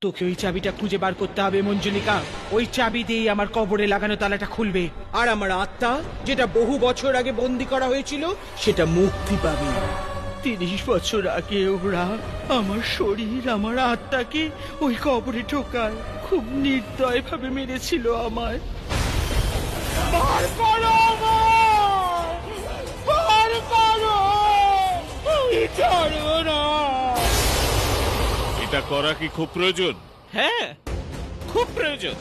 তোকে ওই চাবিটা খুঁজে বার করতে হবে মঞ্জুলিকা। ওই চাবি দিয়েই আমার কবরে লাগানো তালাটা খুলবে, আর আমার আত্মা যেটা বহু বছর আগে বন্দি করা হয়েছিল সেটা মুক্তি পাবে। 30 বছর আগে ওরা আমার শরীর, আমার আত্মাকে ওই কবরে ঢোকায় খুব নির্দয় ভাবে মেরেছিল আমায়। বার করো আমায়! বার করো! আমি ছাড়বো না। এটা করা কি খুব প্রয়োজন? হ্যাঁ, খুব প্রয়োজন।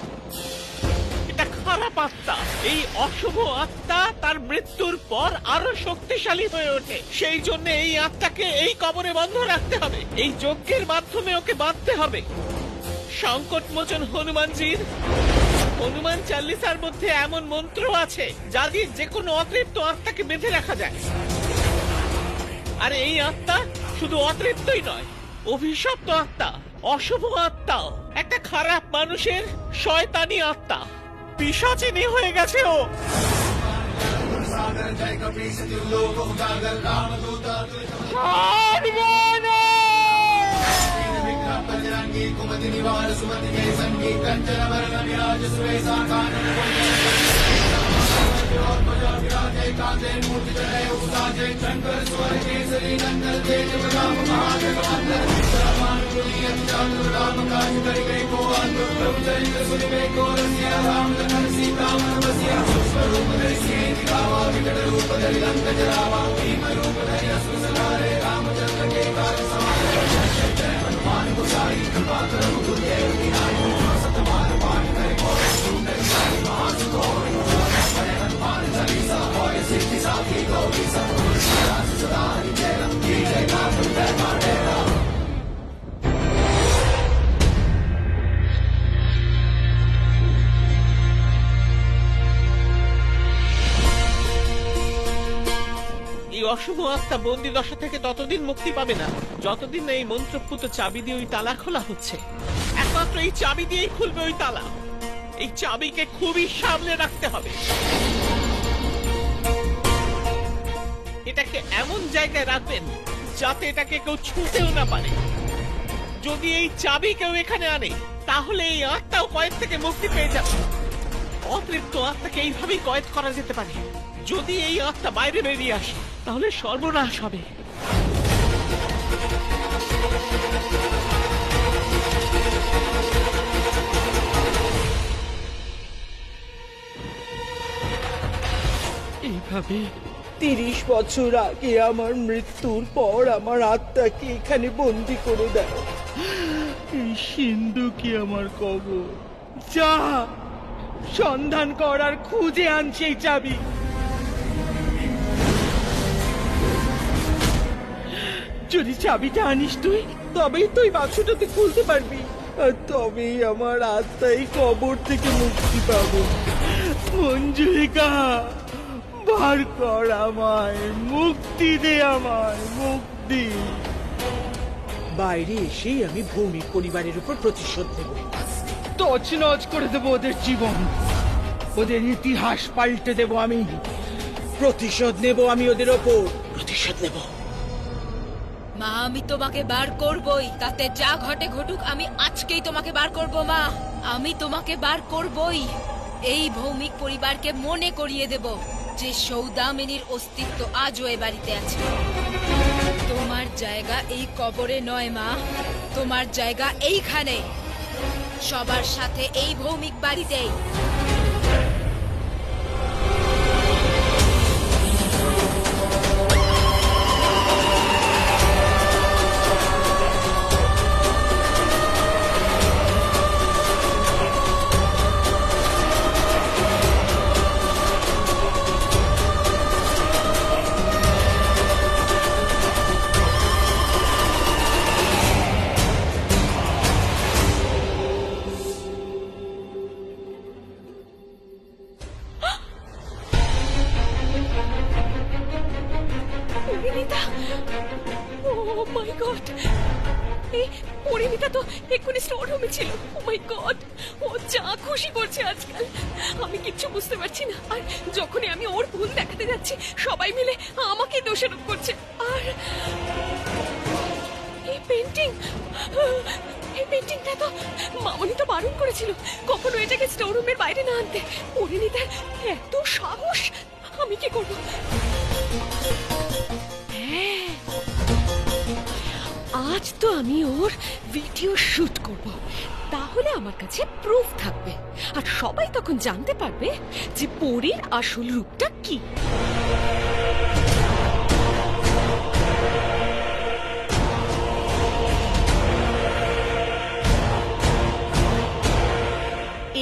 এটা খারাপ আত্মা। এই অশুভ আত্মা তার মৃত্যুর পর আরো শক্তিশালী হয়ে ওঠে। সেই জন্য এই আত্মাকে এই কবরে বন্ধ রাখতে হবে। এই যজ্ঞের মাধ্যমে ওকে বাঁধতে হবে। সংকটমোচন হনুমানজির হনুমান চাল্লিশার মধ্যে এমন মন্ত্র আছে যা দিয়ে যে কোনো অতৃপ্ত আত্মাকে বেঁধে রাখা যায়। আর এই আত্মা শুধু অতৃপ্তই নয়, অভিশপ্ত আত্মা, অশুভ আত্মা, একটা খারাপ মানুষের শয়তানি আত্মা, পিশাচিনী হয়ে গেছে ও। এই অশুভ আত্মা বন্দি দশা থেকে ততদিন মুক্তি পাবে না যতদিন না এই মন্ত্রপুত চাবি দিয়ে ওই তালা খোলা হচ্ছে। একমাত্র এই চাবি দিয়েই খুলবে ওই তালা। এই চাবিকে খুবই সামনে রাখতে হবে। এটাকে এমন জায়গায় রাখবেন যাতে এটাকে কেউ ছুঁতেও না পারে। যদি এই চাবি কেউ এখানে আনে তাহলে এই আত্মাও কয়েদ থেকে মুক্তি পেয়ে যাবে। অতৃপ্ত আত্মাকে এইভাবেই কয়েদ করা যেতে পারে। যদি এই আত্মা বাইরে বেরিয়ে আসে তাহলে সর্বনাশ হবে। এইভাবে 30 বছর আগে আমার মৃত্যুর পর আমার আত্মাকে এখানে বন্দি করে দেয়। এই সিন্ধু কি আমার কবর? যা সন্ধান কর আর খুঁজে আনছে এই চাবি। যদি চাবিটা আনিস তুই, তবেই তুই বাক্সটাকে খুলতে পারবি, আর তবেই আমার আত্মা এই কবর থেকে মুক্তি পাবে। মঞ্জুলিকা, বার কর আমায়, মুক্তি দে আমায়, মুক্তি। বাইরে এসেই আমি ভৌমিক পরিবারের উপর প্রতিশোধ নেব। তছনছ করে দেবো ওদের জীবন, ওদের ইতিহাস পাল্টে দেব আমি। প্রতিশোধ নেব আমি ওদের ওপর, প্রতিশোধ নেব। মা, আমি তোমাকে বার করবই, তাতে যা ঘটে ঘটুক। আমি আজকেই তোমাকে বার করব মা, আমি তোমাকে বার করবই। এই ভৌমিক পরিবারকে মনে করিয়ে দেব যে সৌদামিনীর অস্তিত্ব আজও এ বাড়িতে আছে। তোমার জায়গা এই কবরে নয় মা, তোমার জায়গা এইখানে, সবার সাথে এই ভৌমিক বাড়িতেই। পরিণীতা তো এক্ষুনি স্টোর রুমে ছিল। ও মাই গড, ও যা খুশি করছে আজকাল, আমি কিচ্ছু বুঝতে পারছি না। আর যখনই আমি ওর ভুল দেখাতে যাচ্ছি সবাই মিলে আমাকে দোষারোপ করছে। আর এই পেন্টিং মামনিকে মামনি তো বারণ করেছিল কখনো এটাকে স্টোর রুমের বাইরে না আনতে। পরিণীতার এত সাহস, আমি কি করব? হ্যাঁ, আজ তো আমি ওর ভিডিও শুট করব, তাহলে আমার কাছে প্রুফ থাকবে আর সবাই তখন জানতে পারবে যে পরীর আসল রূপটা কি।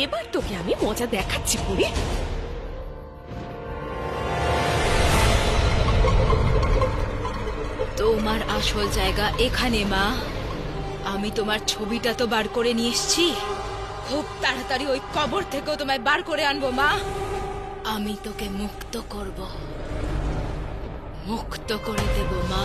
এবার তোকে আমি মজা দেখাচ্ছি পরী। তোমার আসল জায়গা এখানে মা। আমি তোমার ছবিটা তো বার করে নিয়ে এসেছি, খুব তাড়াতাড়ি ওই কবর থেকেও তোমায় বার করে আনবো মা। আমি তোকে মুক্ত করব, মুক্ত করে দেব মা।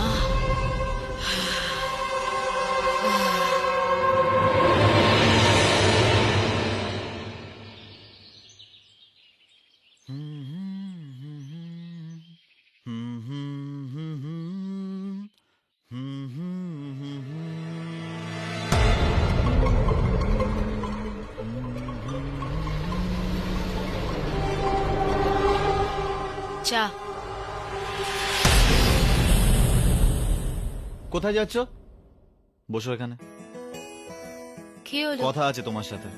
চা। কোথায় যাচ্ছ? বসো এখানে, কি হলো? কথা আছে তোমার সাথে।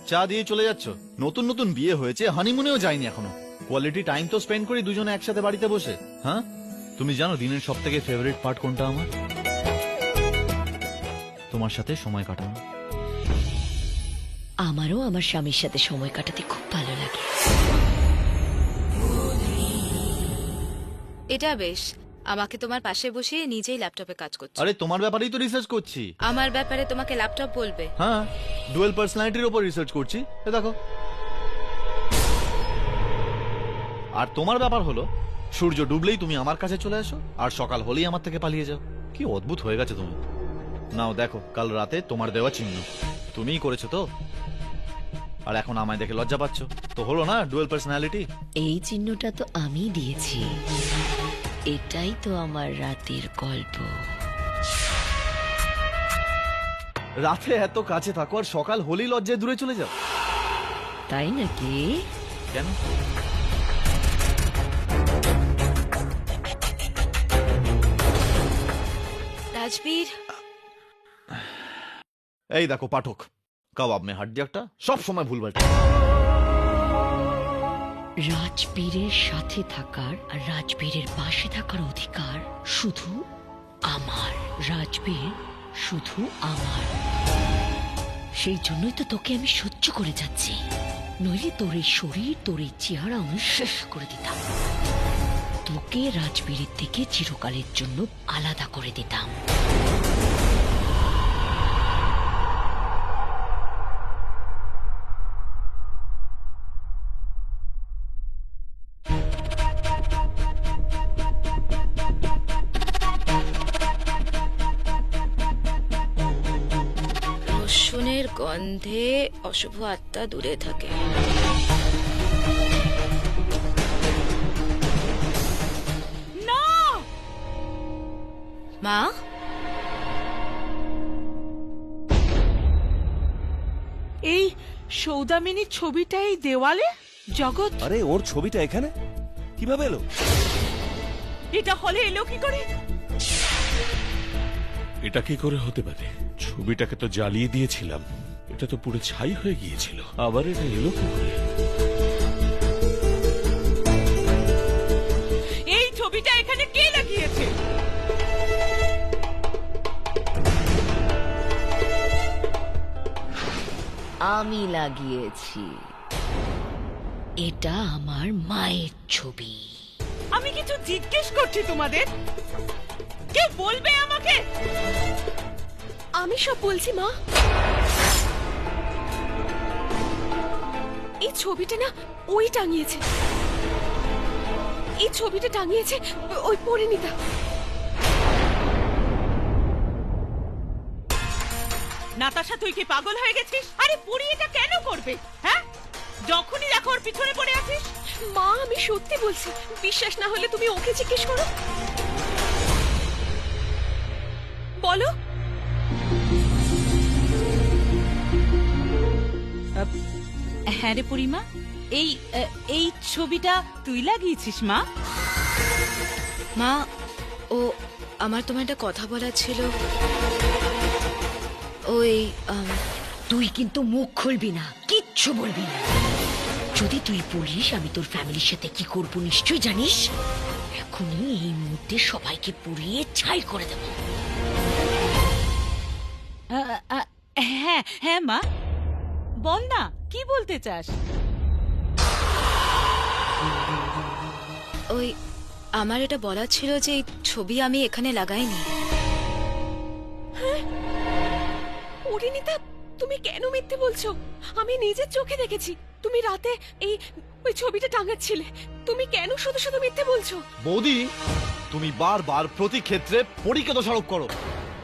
চা দিয়ে চলে যাচ্ছ? নতুন নতুন বিয়ে হয়েছে, হানিমুনেও যাইনি এখনো। কোয়ালিটি টাইম তো স্পেন্ড করি দুজনে একসাথে বাড়িতে বসে। হ্যাঁ, তুমি জানো দিনের সব থেকে ফেভারিট পার্ট কোনটা আমার? তোমার সাথে সময় কাটানো। আমারও আমার স্বামীর সাথে সময় কাটাতে খুব ভালো লাগে। এটা বেশ, আমাকে তোমার পাশে বসিয়ে নিজেই ল্যাপটপে কাজ করছো। আরে তোমার ব্যাপারেই তো রিসার্চ করছি। আমার ব্যাপারে তোমাকে ল্যাপটপ বলবে? হ্যাঁ, ডুয়েল পার্সোনালিটির উপর রিসার্চ করছি। এ দেখো। আর তোমার ব্যাপার হলো সূর্য ডুবলেই তুমি আমার কাছে চলে আসো, আর সকাল হলেই আমার থেকে পালিয়ে যাও। কি অদ্ভুত হয়ে গেছে তুমি। নাও দেখো, কাল রাতে তোমার দেওয়া চিহ্ন তুমিই করেছো তো, আর এখন আমায় দেখে লজ্জা পাচ্ছ তো। হলো না ডুয়েল পার্সোনালিটি? এই চিহ্নটা তো আমি দিয়েছি, এটাই তো আমার রাতের গল্প। রাতে এত কাছে থাকো আর সকাল হলেই লজ্জায় দূরে চলে যাও, তাই নাকি? কেন? রাজবীর, এই দেখো পাঠক, কাবাব মে হাড্ডি একটা সব সময় ভুলভাল। রাজবীরের সাথে থাকার আর রাজবীরের পাশে থাকার অধিকার শুধু আমার। রাজবীর শুধু আমার, সেই জন্যই তো তোকে আমি সহ্য করে যাচ্ছি। নইলে তোর এই শরীর, তোর এই চেহারা আমি শেষ করে দিতাম। তোকে রাজবীরের থেকে চিরকালের জন্য আলাদা করে দিতাম। রসুনের গন্ধে অশুভ আত্মা দূরে থাকে। না, মা, এই সৌদামিনীর ছবিটা এই দেওয়ালে? জগৎ, আরে ওর ছবিটা এখানে কিভাবে এলো? এটা হলে এলো কি করে? এটা কি করে হতে পারে? ছবিটাকে তো জ্বালিয়ে দিয়েছিলাম, এটা তো পুরো ছাই হয়ে গিয়েছিল, আবার এটা এলো কি করে? এই ছবিটা এখানে কে লাগিয়েছে? আমি লাগিয়েছি। এটা আমার মায়ের ছবি। আমি কিছু জিজ্ঞেস করছি তোমাদের, কেউ বলবে আমাকে? আমি সব বলছি মা। এই ছবিটা না ওই টাঙিয়েছে, এই ছবিটা টাঙিয়েছে ওই পরিণীতা। নাতাশা, তুই কি পাগল হয়ে গেছিস? আরে পুরি এটা কেন করবে? হ্যাঁ, যখনই দেখো ওর পিছনে পড়ে আছিস। মা, আমি সত্যি বলছি, বিশ্বাস না হলে তুমি ওকে জিজ্ঞেস করো। বলো। হ্যাঁ রে পরিমা, এই এই ছবিটা তুই লাগিয়েছিস মা? মা, ও আমার তোমার একটা কথা বলার ছিল। ওই তুই কিন্তু মুখ খুলবি না, কিচ্ছু বলবি না। যদি তুই বলিস আমি তোর ফ্যামিলির সাথে কি করব নিশ্চয় জানিস। এখনই এই মুহূর্তে সবাইকে পুড়িয়ে ছাই করে দেব। হ্যাঁ হ্যাঁ মা, বল না কি বলতে চাস? ওই আমার এটা বলার ছিল যে এই ছবি আমি এখানে লাগাইনি। পরিণীতা, তুমি কেন মিথ্যে বলছো? আমি নিজের চোখে দেখেছি তুমি রাতে ওই ছবিটা টাঙাচ্ছিলে। তুমি কেন শুধু শুধু মিথ্যে বলছো? বৌদি, তুমি বারবার প্রতি ক্ষেত্রে পরীকে দোষারোপ করো।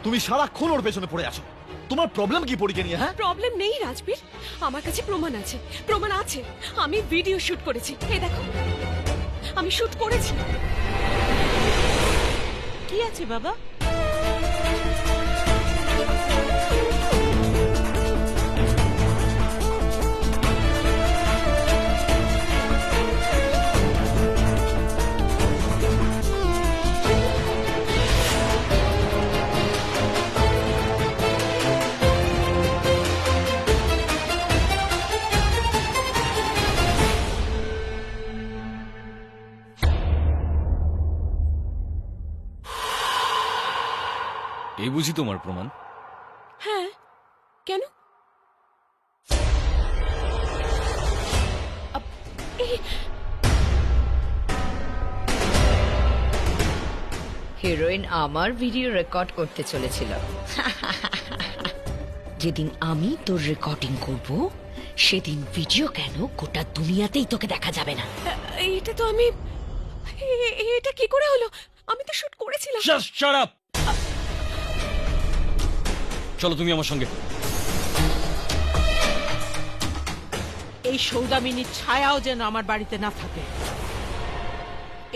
তুমি সারাক্ষণ ওর পেছনে পড়ে আছো। তোমার প্রবলেম কি পরীকে নিয়ে? হ্যাঁ, প্রবলেম নেই রাজবীর, আমার কাছে প্রমাণ আছে। প্রমাণ আছে, আমি ভিডিও শুট করেছি। এই দেখো, আমি শুট করেছি। কি আছে বাবা? এই বুঝি তোমার প্রমাণ? হ্যাঁ, কেন? হিরোইন আমার ভিডিও রেকর্ড করতে চলেছিল। যেদিন আমি তোর রেকর্ডিং করব সেদিন ভিডিও কেন গোটা দুনিয়াতেই তোকে দেখা যাবে না। এটা তো আমি এটা কি করে হলো? আমি তো শুট করেছিলাম। Shut up! চলো তুমি আমার সঙ্গে। এই সৌদামিনীর ছায়াও যেন আমার বাড়িতে না থাকে।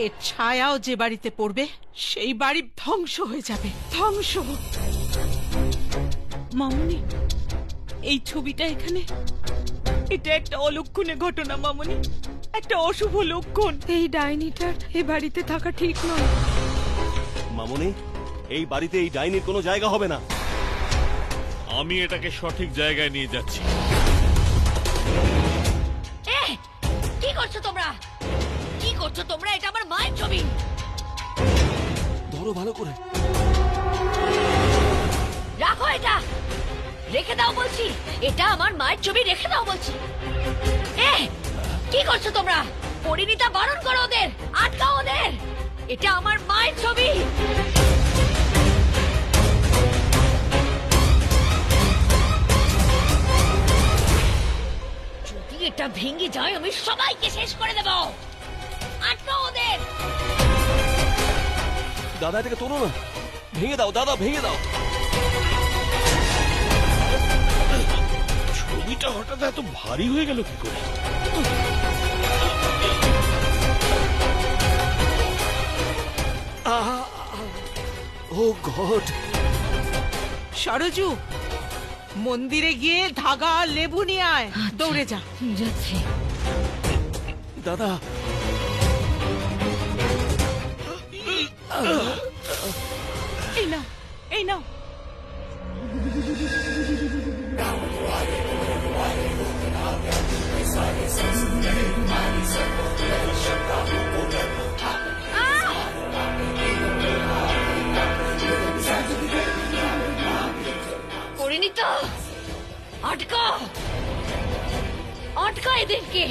এর ছায়াও যে বাড়িতে পড়বে সেই বাড়ি ধ্বংস হয়ে যাবে, ধ্বংস। মামুনি, এই ছবিটা এখানে, এটা একটা অলক্ষণে ঘটনা মামুনি, একটা অশুভ লক্ষণ। এই ডাইনিটার এই বাড়িতে থাকা ঠিক নয়। মামুনি, এই বাড়িতে এই ডাইনির কোনো জায়গা হবে না। আমি এটাকে সঠিক জায়গায় নিয়ে যাচ্ছি। কি করছো তোমরা? কি করছো তোমরা? এটা আমার মায়ের ছবি। ধরো ভালো করে। রাখো এটা, রেখে দাও বলছি। এটা আমার মায়ের ছবি, রেখে দাও বলছি। কি করছো তোমরা? পরিণীতা, বারণ করো ওদের, আটকাও ওদের। এটা আমার মায়ের ছবি। যদি এটা ভেঙে যায় আমি সবাইকে শেষ করে দেব। আটকাও ওদের। দাদা, এটাকে তোলো না, ভেঙে দাও দাদা, ভেঙে দাও। ছবিটা হঠাৎ এত ভারী হয়ে গেল কি করে? ও গড! সরজু, মন্দিরে গিয়ে ধাগা আর লেবু নিয়ে আয়। দৌড়ে যা। যাচ্ছি। দাদা, এই নাও, এই নাও। পরিণীতা, আটকা, আটকা এদেরকে।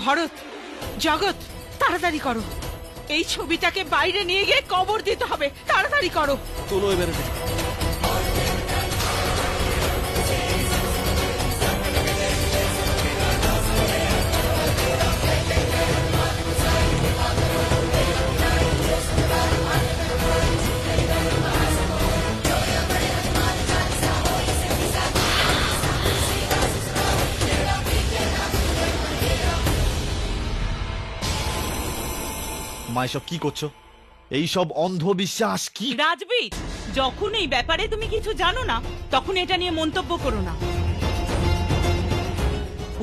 ভরত, জগৎ, তাড়াতাড়ি করো। এই ছবিটাকে বাইরে নিয়ে গিয়ে কবর দিতে হবে। তাড়াতাড়ি করো। তোলো এবারে। মা এসব কি করছো? এই সব অন্ধবিশ্বাস কি? রাজবীর, যখন এই ব্যাপারে তুমি কিছু জানো না তখন এটা নিয়ে মন্তব্য করো না।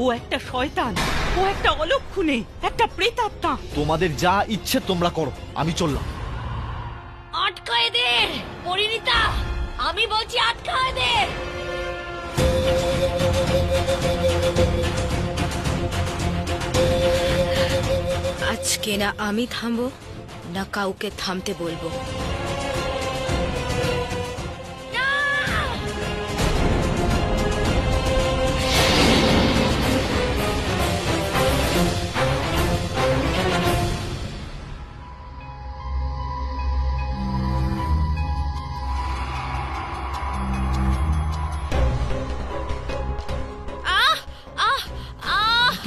ও একটা শয়তান, ও একটা অলক্ষণে, একটা প্রেতাত্মা। তোমাদের যা ইচ্ছে তোমরা করো, আমি চললাম। আটকা এদের পরিণীতা, আমি বলছি আটকা এদের। আজকে না আমি থামবো না কাউকে থামতে বলবো।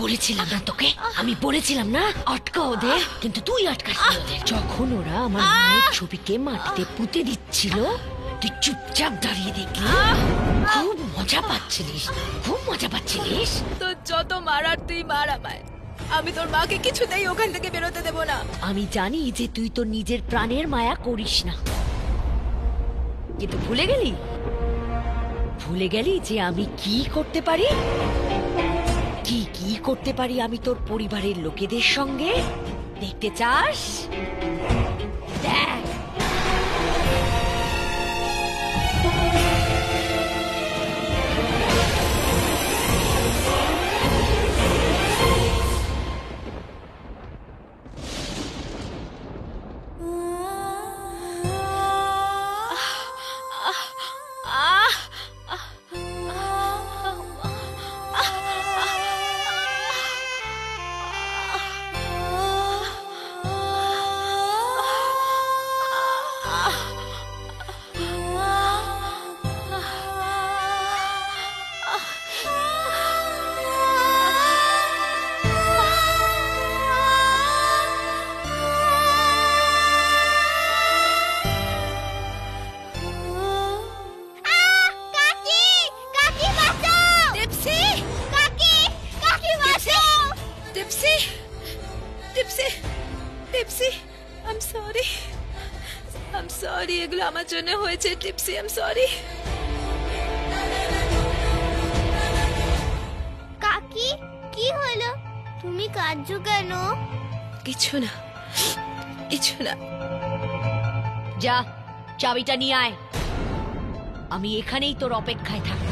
বলেছিলাম না তোকে, আমি বলেছিলাম না আটকা ওদের, কিন্তু তুই আটকাসনি ওদের। যখন ওরা আমার মায়ের ছবিকে মাটিতে পুঁতে দিচ্ছিল তুই চুপচাপ দাঁড়িয়ে দেখলি। খুব মজা পাচ্ছিলিস, খুব মজা পাচ্ছিলিস। তো যত মারার তুই মার আমায়, আমি তোর মাকে কিছুতেই ওখান থেকে বেরোতে দেব না। আমি জানি যে তুই তোর নিজের প্রাণের মায়া করিস না, কিন্তু ভুলে গেলি যে আমি কি করতে পারি, কি করতে পারি আমি তোর পরিবারের লোকেদের সঙ্গে। দেখতে চাস? দেখ। I'm sorry, এগুলো আমার জন্য হয়েছে টিপসি, I'm sorry. কাকি, কি হলো? তুমি কাঁদছো কেন? কিছু না। যা, চাবিটা নিয়ে আয়। আমি এখানেই তোর অপেক্ষায় থাকলাম।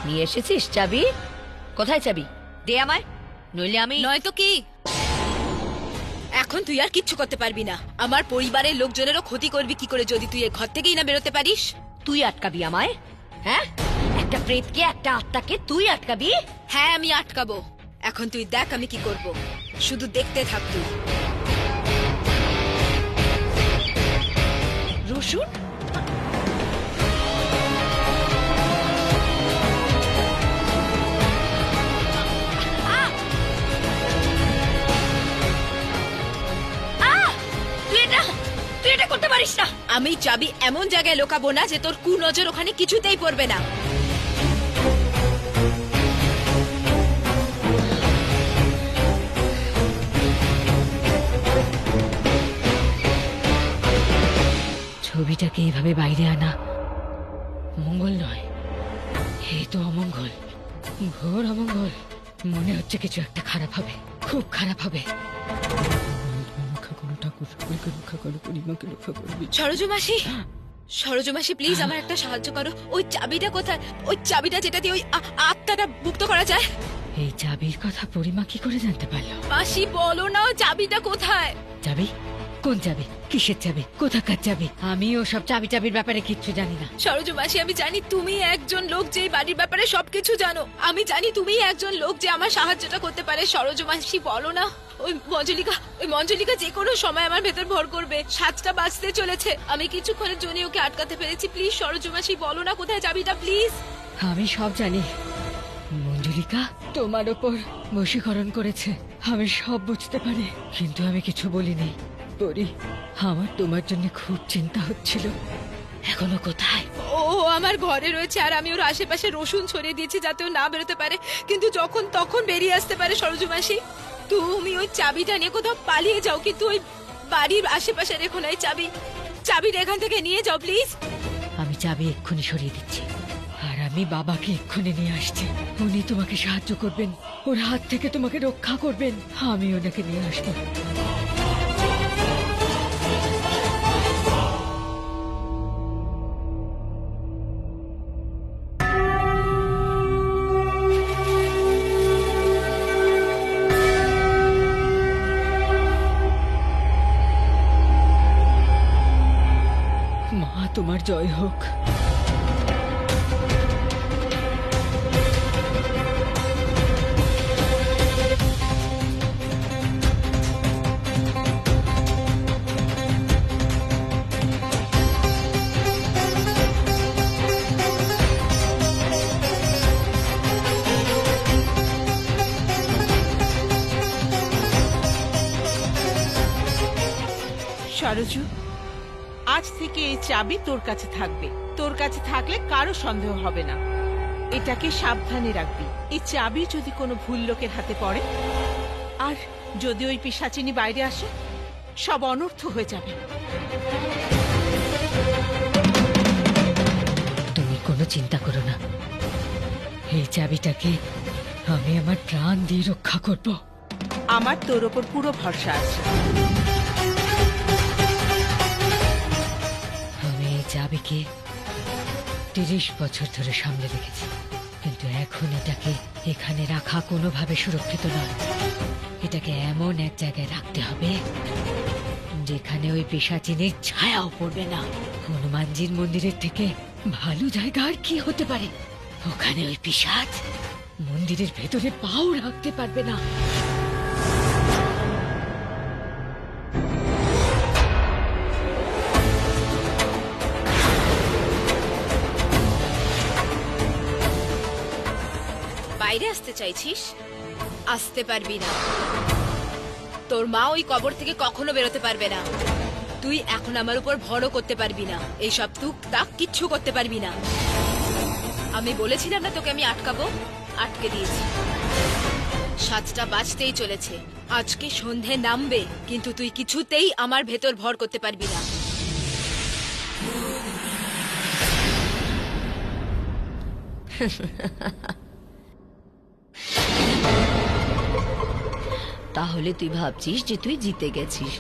নিয়ে এসেছিস চাবি? কোথায় চাবি? দে আমায়, নইলে আমি। নয়তো কি? এখন তুই আর কিচ্ছু করতে পারবি না। আমার পরিবারের লোকজনেরও ক্ষতি করবি কি করে যদি তুই এই ঘর থেকেই না বেরোতে পারিস? তুই আটকাবি আমায়? হ্যাঁ, একটা প্রেতকে, একটা আত্মাকে তুই আটকাবি? হ্যাঁ, আমি আটকাবো। এখন তুই দেখ আমি কি করব, শুধু দেখতে থাক তুই। রসুন? তুই এটা করতে পারিস না। আমি চাবি এমন জায়গায় লুকাবো না যে তোর কুনজর ওখানে কিছুতেই পড়বে না। ছবিটাকে এভাবে বাইরে আনা মঙ্গল নয়, এই তো অমঙ্গল, ঘোর অমঙ্গল। মনে হচ্ছে কিছু একটা খারাপ হবে, খুব খারাপ হবে। সরোজ মাসি প্লিজ আমার একটা সাহায্য করো। ওই চাবিটা কোথায়? ওই চাবিটা যেটা দিয়ে ওই আত্মাটা মুক্ত করা যায়। এই চাবির কথা পরিমা কি করে জানতে পারলো? মাসি বলো না ওই চাবিটা কোথায়? চাবি? কোন চাবি? কিসের চাবি? কোথাকার চাবি? আমি ওসব চাবি চাবির ব্যাপারে কিচ্ছু জানি না। সরোজ মাসি, আমি জানি তুমি একজন লোক যে বাড়ির ব্যাপারে সবকিছু জানো। আমি জানি তুমি একজন লোক যে আমার সাহায্যটা করতে পারে। সরোজ মাসি বলো না ওই মঞ্জলিকা যে কোনো সময় আমার ভেতর ভর করবে। 7টা বাজতে চলেছে, আমি কিছুক্ষণের জন্য ওকে আটকাতে পেরেছি। প্লিজ সরোজ মাসি, বলো না কোথায় চাবিটা প্লিজ। আমি সব জানি। মঞ্জুলিকা তোমার ওপর বশীকরণ করেছে, আমি সব বুঝতে পারি, কিন্তু আমি কিছু বলিনি। পরি, আমার তোমার জন্য খুব চিন্তা হচ্ছিল। এখনো কোথায়? ও আমার ঘরে রয়েছে, আর আমি ওর আশেপাশে রসুন ছড়িয়ে দিয়েছি যাতে ও না বেরোতে পারে, কিন্তু যখন তখন বেরিয়ে আসতে পারে। সরোজ মাসি, তুমি ওই চাবিটা নিয়ে কোথাও পালিয়ে যাও, কিন্তু ওই বাড়ির আশেপাশে রেখো না। এই চাবিটা এখান থেকে নিয়ে যাও প্লিজ। আমি চাবি এক্ষুনি সরিয়ে দিচ্ছি, আর আমি বাবাকে এক্ষুনি নিয়ে আসছি। উনি তোমাকে সাহায্য করবেন, ওর হাত থেকে তোমাকে রক্ষা করবেন। আমি ওনাকে নিয়ে আসবো। মা, তোমার জয় হোক। সরজু, আজ থেকে এই চাবি তোর কাছে থাকবে। তোর কাছে থাকলে কারো সন্দেহ হবে না। এটাকে সাবধানে রাখবি। এই চাবি যদি কোনো ভুল লোকের হাতে পড়ে, আর যদি ওই পিশাচিনী বাইরে আসে, সব অনর্থ হয়ে যাবে। তুমি কোনো চিন্তা করো না, এই চাবিটাকে আমি আমার প্রাণ দিয়ে রক্ষা করব। আমার তোর ওপর পুরো ভরসা আছে। আমি এই চাবিকে 30 বছর ধরে সামলে রেখেছি, কিন্তু এখন এটাকে এখানে রাখা কোনোভাবে সুরক্ষিত নয়। এটাকে এমন এক জায়গায় রাখতে হবে যেখানে ওই পিশাচিনীর ছায়াও পড়বে না। হনুমানজির মন্দিরের থেকে ভালো জায়গা আর কি হতে পারে? ওখানে ওই পিশাচ মন্দিরের ভেতরে পাও রাখতে পারবে না। বাইরে আসতে চাইছিস? আসতে পারবি না। তোর মা ওই কবর থেকে কখনো বেরোতে পারবে না। তুই এখন আমার উপর ভরও করতে পারবি না। এইসব টুকটাক কিচ্ছু করতে পারবি না। আমি বলেছিলাম না তোকে আমি আটকাবো, আটকে দিয়েছি। 7টা বাজতেই চলেছে, আজকে সন্ধে নামবে, কিন্তু তুই কিছুতেই আমার ভেতর ভর করতে পারবি না। তাহলে তুই ভাবছিস যে তুই জিতে গেছিস?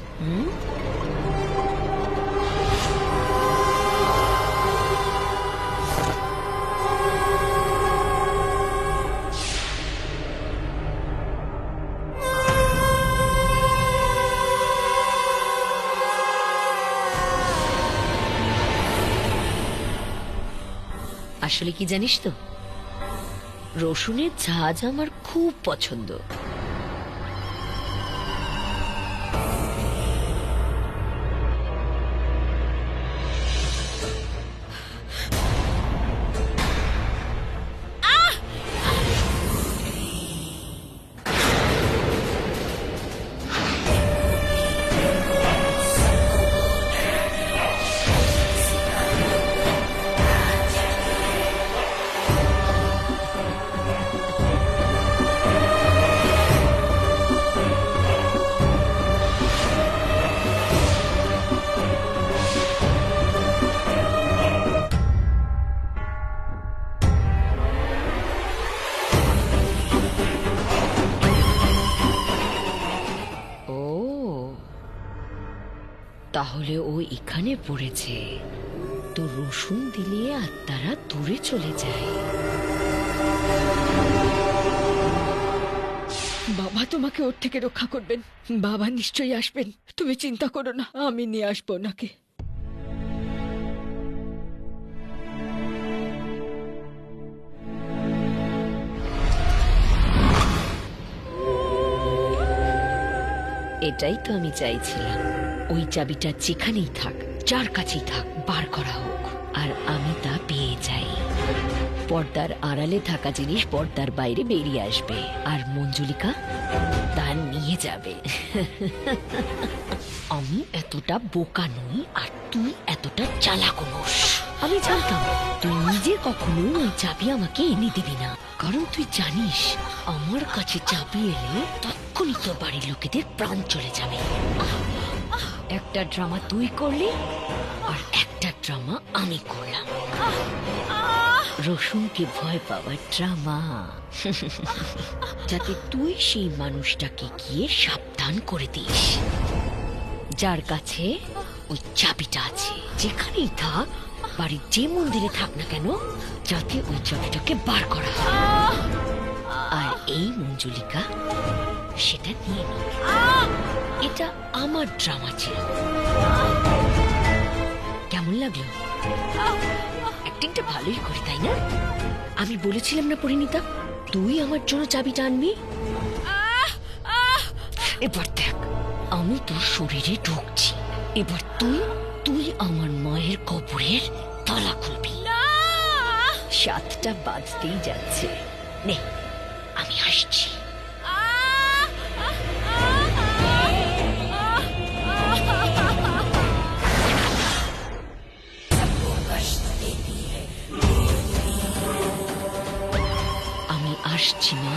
আসলে কি জানিস তো, রসুনের ঝাঁজ আমার খুব পছন্দ। তাহলে ও এখানে পড়েছে, তো রসুন দিলে আত্মারা দূরে চলে যায়। বাবা তোমাকে ওর থেকে রক্ষা করবেন। বাবা নিশ্চয়ই আসবেন, তুমি চিন্তা করো না, আমি নিয়ে আসবো ওনাকে। এটাই তো আমি চাইছিলাম। ওই চাবিটা যেখানেই থাক, যার কাছেই থাক, বার করা হোক আর আমি তা পেয়ে যাই। পর্দার আড়ালে থাকা জিনিস পর্দার বাইরে বেরিয়ে আসবে আর মঞ্জুলিকা তা নিয়ে যাবে। আমি এতটা বোকা নই আর তুই এতটা চালাকও নোস। আমি জানতাম তুই নিজে কখনো ওই চাবি আমাকে এনে দিবি না, কারণ তুই জানিস আমার কাছে চাবি এলে তখনই তোর বাড়ির লোকেদের প্রাণ চলে যাবে। একটা ড্রামা তুই করলি আর একটা ড্রামা আমি করলাম। রসুনকে ভয় পাওয়ার ড্রামা, যাতে তুই সেই মানুষটাকে গিয়ে সাবধান করে দিস যার কাছে ওই চাবিটা আছে। যেখানেই থাক, বাড়ির যে মন্দিরে থাক না কেন, যাতে ওই চাবিটাকে বার করা হয়। আর এই মঞ্জুলিকা সেটা নিয়ে নিবে। এটা আমার ড্রামা ছিল। কেমন লাগলো? অ্যাক্টিংটা ভালোই করি, তাই না? আমি বলেছিলাম না পরিণীতা, তুই আমার জন্য চাবিটা আনবি। এবার দেখ, আমি তোর শরীরে ঢুকছি। এবার তুই আমার মায়ের কবরের তালা খুলবি। 7টা বাজতেই যাচ্ছে। নে, আমি আসছি। আমি আসছি মা।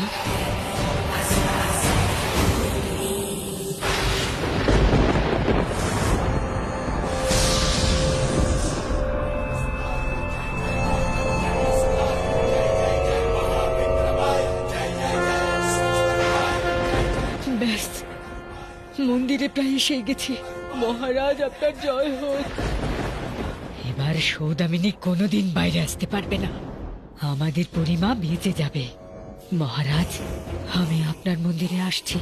ব্যাস, মন্দিরে প্রায় এসে গেছি। মহারাজ আপনার জয় হোক। এবার সৌদামিনী কোনোদিন বাইরে আসতে পারবে না। আমাদের পরিমা বেঁচে যাবে। মহারাজ, আমি আপনার মন্দিরে আসছি,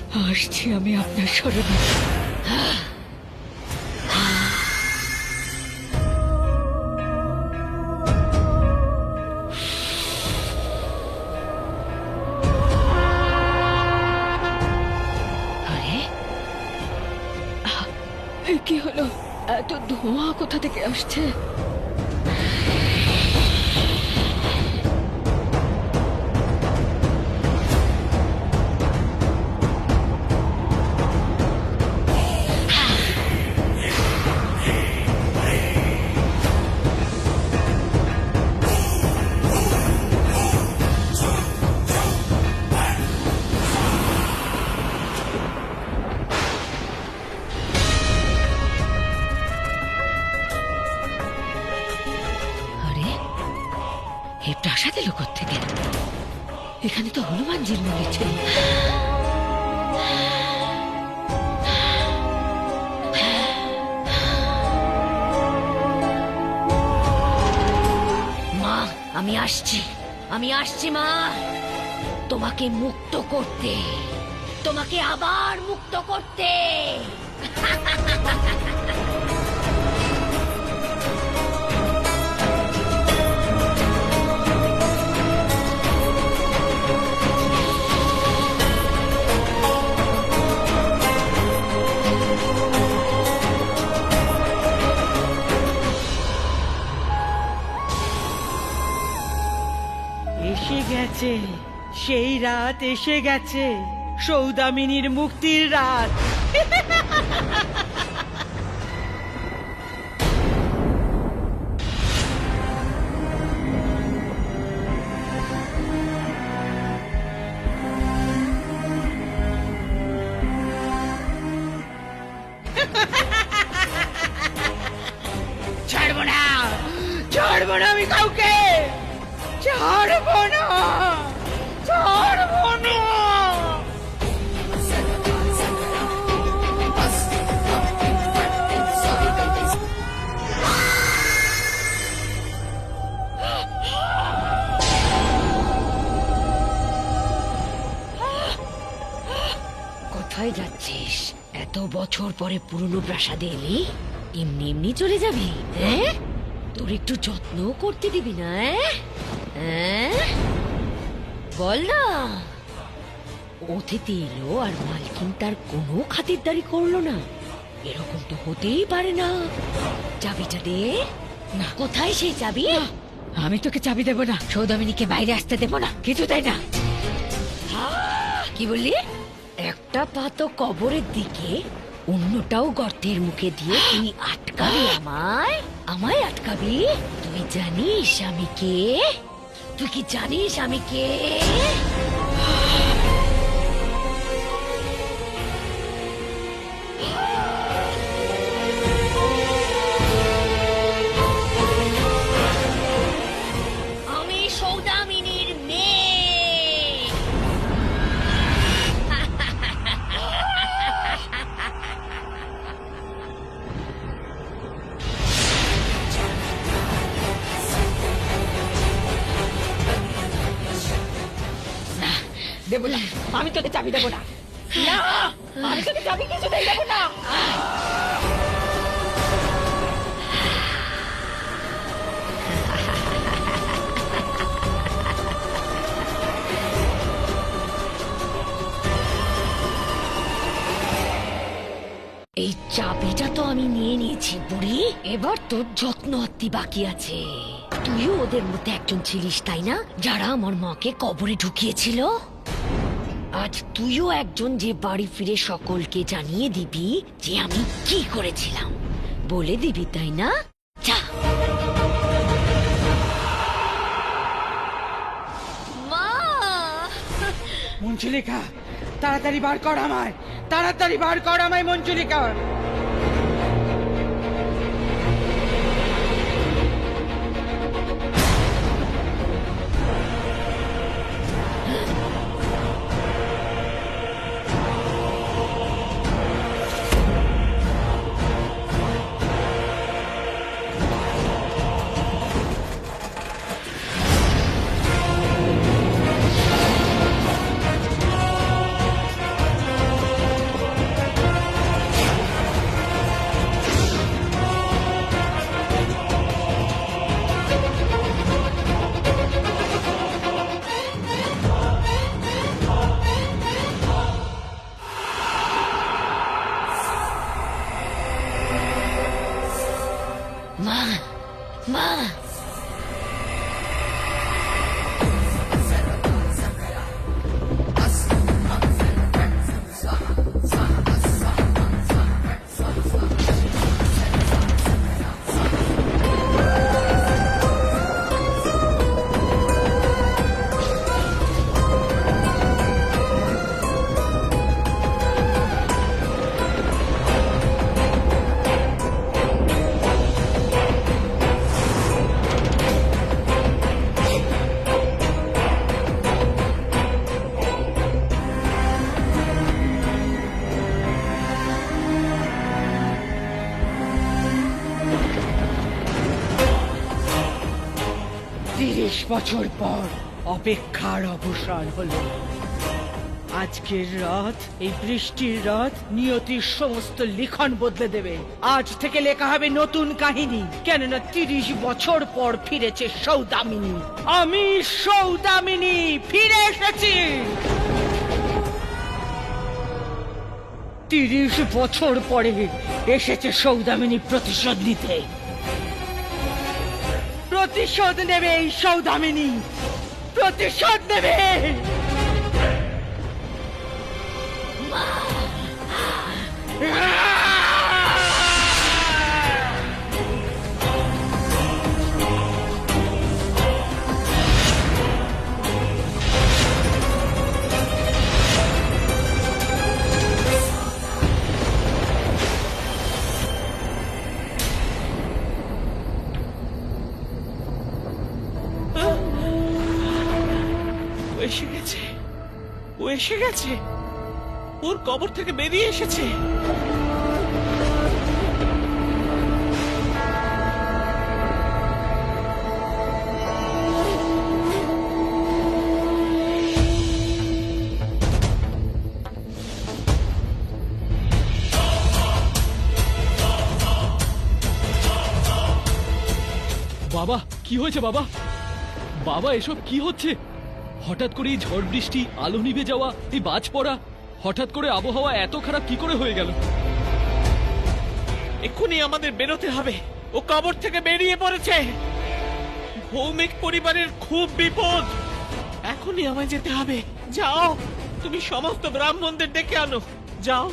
আমি আপনার শরণে। আরে, এ কি হলো? এত ধোঁয়া কোথা থেকে আসছে? এই প্রাসাদ এলো কোত্থেকে? এখানে তো হনুমানজির মন্দির ছিল। মা, আমি আসছি মা, তোমাকে মুক্ত করতে, তোমাকে আবার মুক্ত করতে। এসে গেছে, সেই রাত এসে গেছে, সৌদামিনীর মুক্তির রাত। ছাড়বো না, ছাড়বো না আমি কাউকে, ছাড়বো না, ছাড়বো না। কোথায় যাচ্ছিস? এত বছর পরে পুরনো প্রাসাদে এলি, এমনি এমনি চলে যাবি? হ্যাঁ, তোর একটু যত্ন করতে দিবি না? হ্যাঁ, বল না। অতিথি এলো আর মালকিন তার কোনো খাতিরদারি করলো না, এরকম তো হতেই পারে না। চাবিটা দে না। কোথায় সেই চাবি? আমি তোকে চাবি দেবো না, সৌদামিনীকে বাইরে আসতে দেবো না, কিছু তাই না। কি বললি? একটা পা তো কবরের দিকে, অন্যটাও গর্তের মুখে দিয়ে তুই আটকাবি আমায়? আমায় আটকাবি? তুই জানিস আমি কে? তুই কি জানিস আমি কে? আমি সৌদামিনীর মেয়ে। দেবো না, আমি তোকে চাবি দেবো না। না, আমি তোকে চাবি কিছুতেই দেবো না। এই চাবিটা তো আমি নিয়ে নিয়েছি বুড়ি, এবার তোর যত্ন আত্মি বাকি আছে। তুইও ওদের মধ্যে একজন ছিলিস তাই না, যারা আমার মাকে কবরে ঢুকিয়েছিল? আজ তুইও একজন যে বাড়ি ফিরে সকলকে জানিয়ে দিবি যে আমি কি করেছিলাম, বলে দিবি তাই না? যা। মা! মঞ্জুলিকা, তাড়াতাড়ি বার কর আমায়, তাড়াতাড়ি বার কর আমায় মঞ্জুলিকা। মা, মা! বছর পর অপেক্ষার অবসান হলো। আজকের রাত, এই বৃষ্টির রাত নিয়তির সমস্ত লিখন বদলে দেবে। আজ থেকে লেখা হবে নতুন কাহিনী, কেননা 30 বছর পর ফিরেছে সৌদামিনী। আমি সৌদামিনী ফিরে এসেছি। 30 বছর পরে এসেছে সৌদামিনী প্রতিশোধ নিতে। প্রতিশোধ নেবে এই সৌদামিনী, প্রতিশোধ নেবে। এসে গেছে, ও এসে গেছে, ওর কবর থেকে বেরিয়ে এসেছে। বাবা, কি হয়েছে বাবা? বাবা, এসব কি হচ্ছে? হঠাৎ করে এই ঝড় বৃষ্টি, আলো নিভে যাওয়া, এই বাজ পড়া, হঠাৎ করে আবহাওয়া এত খারাপ কি করে হয়ে গেল? এক্ষুনি আমাদের বেরোতে হবে। ও কবর থেকে বেরিয়ে পড়েছে। ভৌমিক পরিবারের খুব বিপদ। এখনই আমায় যেতে হবে। যাও, তুমি সমস্ত ব্রাহ্মণদের ডেকে আনো। যাও।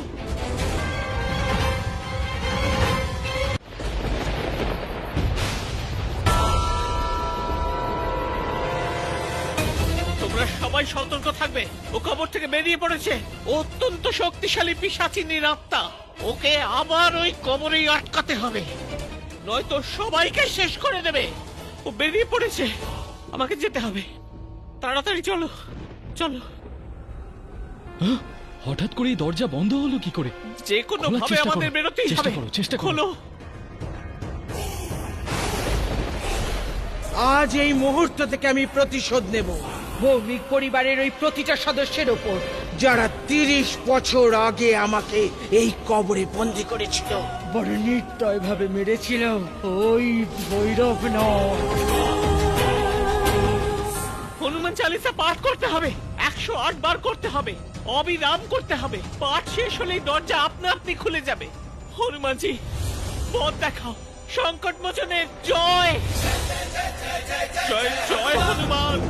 তোমরা সবাই সতর্ক থাকবে। ও কবর থেকে বেরিয়ে পড়েছে। ও অত্যন্ত শক্তিশালী পিশাচিনীর আত্মা। ওকে আবার ওই কবরেই আটকাতে হবে, নয়তো সবাইকে শেষ করে দেবে। ও বেরিয়ে পড়েছে, আমাকে যেতে হবে। তাড়াতাড়ি চলো, চলো। হঠাৎ করে এই দরজা বন্ধ হলো কি করে? যে কোনো খোলার ভাবে চেষ্টা আমাদের করো, বেরোতেই চেষ্টা হবে। করো, চেষ্টা করো। খোলো। আজ এই মুহূর্ত থেকে আমি প্রতিশোধ নেব ভৌমিক পরিবারের ওই প্রতিটা সদস্যের ওপর, যারা 30 বছর আগে আমাকে এই কবরে বন্দি করেছিল। বড় নির্দয় ভাবে মেরেছিল ওই ভৈরব নয়। হনুমান চালিসা পাঠ করতে হবে, 108 বার করতে হবে, অবিরাম করতে হবে। পাঠ শেষ হলেই দরজা আপনা আপনি খুলে যাবে। হনুমানজি, পথ দেখাও। সংকট মোচনের জয়। জয় জয় হনুমান।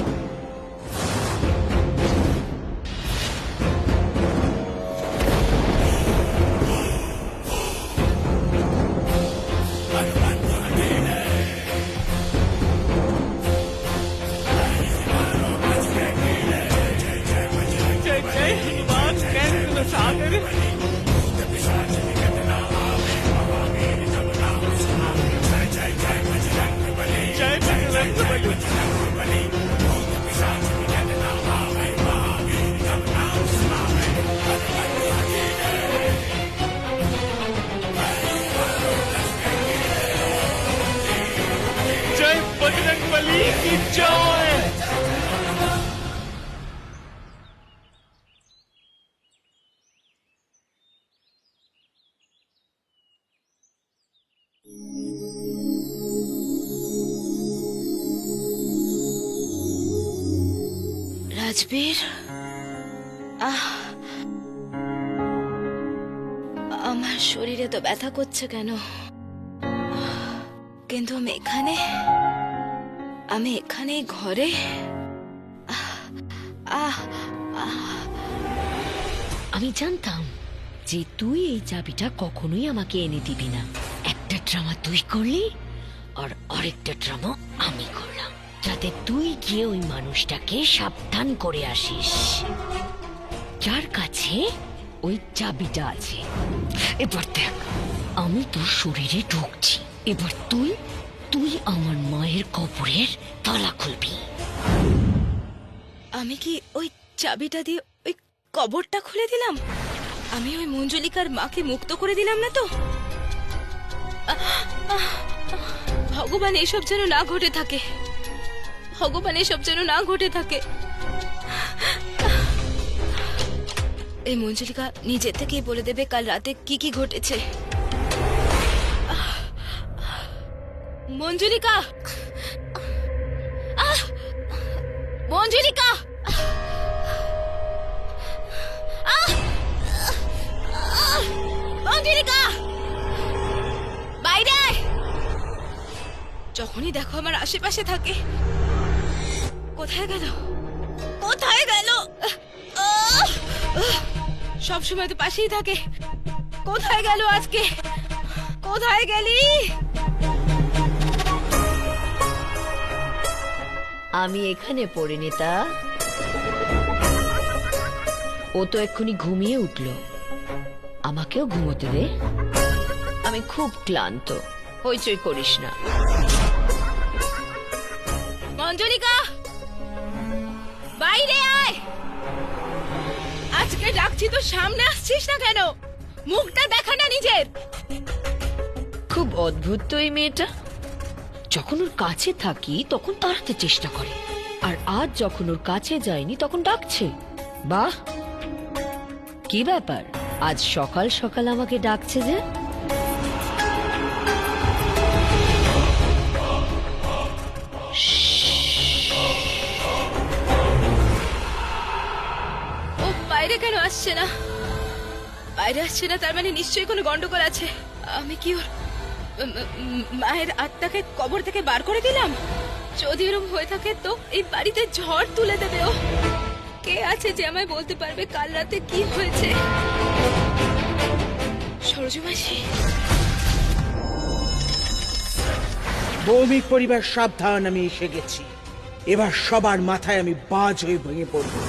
जय जय हनुमान ज्ञान गुण सागर। जय बजरंगबली। जय बजरंगबली की जय। রাজবীর, আমার শরীরে তো ব্যথা করছে কেন? কিন্তু আমি এখানে ঘরে। আমি জানতাম যে তুই এই চাবিটা কখনোই আমাকে এনে দিবি না। একটা ড্রামা তুই করলি আর আরেকটা ড্রামা আমি করলাম, যাতে তুই গিয়ে ওই মানুষটাকে সাবধান করে আসিস যার কাছে ওই চাবিটা আছে। এবার দেখ, আমি তোর শরীরে ঢুকছি। এবার তুই আমার মায়ের কবরের তালা খুলবি। আমি কি ওই চাবিটা দিয়ে ওই কবরটা খুলে দিলাম? আমি ওই মঞ্জুলিকার মাকে মুক্ত করে দিলাম না তো? ভগবান এসব যেন না ঘটে থাকে। ভগবান এসব যেন না ঘটে থাকে। এই মঞ্জুলিকা নিজে থেকেই বলে দেবে কাল রাতে কি কি ঘটেছে। মঞ্জুলিকা, মঞ্জুলিকা, মঞ্জুলিকা, বাইরে। যখনই দেখো আমার আশেপাশে থাকে। কোথায় গেল? কোথায় গেল? সব সময় তো পাশেই থাকে। কোথায় গেল আজকে? কোথায় গেলি? আমি এখানে পরিণীতা। ও তো এক্ষুনি ঘুমিয়ে উঠল, আমাকেও ঘুমোতে দে। আমি খুব ক্লান্ত, হইচই করিস না। মঞ্জুলিকা, বাইরে আয়। আজকে ডাকছি তো সামনে আসছিস না কেন? মুখটা দেখা না নিজের। খুব অদ্ভুত তো এই মেয়েটা। যখন ওর কাছে থাকি তখন তাড়াতে চেষ্টা করে, আর আজ যখন ওর কাছে যায়নি তখন ডাকছে। বাহ, কি ব্যাপার আজ সকাল সকাল আমাকে ডাকছে যে? আসছে না, বাইরে আসছে না, তার মানে নিশ্চয়ই কোনো গন্ডগোল আছে। আমি কি ওর মায়ের আত্মাকে কবর থেকে বার করে দিলাম? যদি এরকম হয়ে থাকে তো এই বাড়িতে ঝড় তুলে দেবে ও। কে আছে যে আমায় বলতে পারবে কাল রাতে কি হয়েছে? সরজু মাসি। ভৌমিক পরিবার সাবধান, আমি এসে গেছি। এবার সবার মাথায় আমি বাজ হয়ে ভেঙে পড়বো।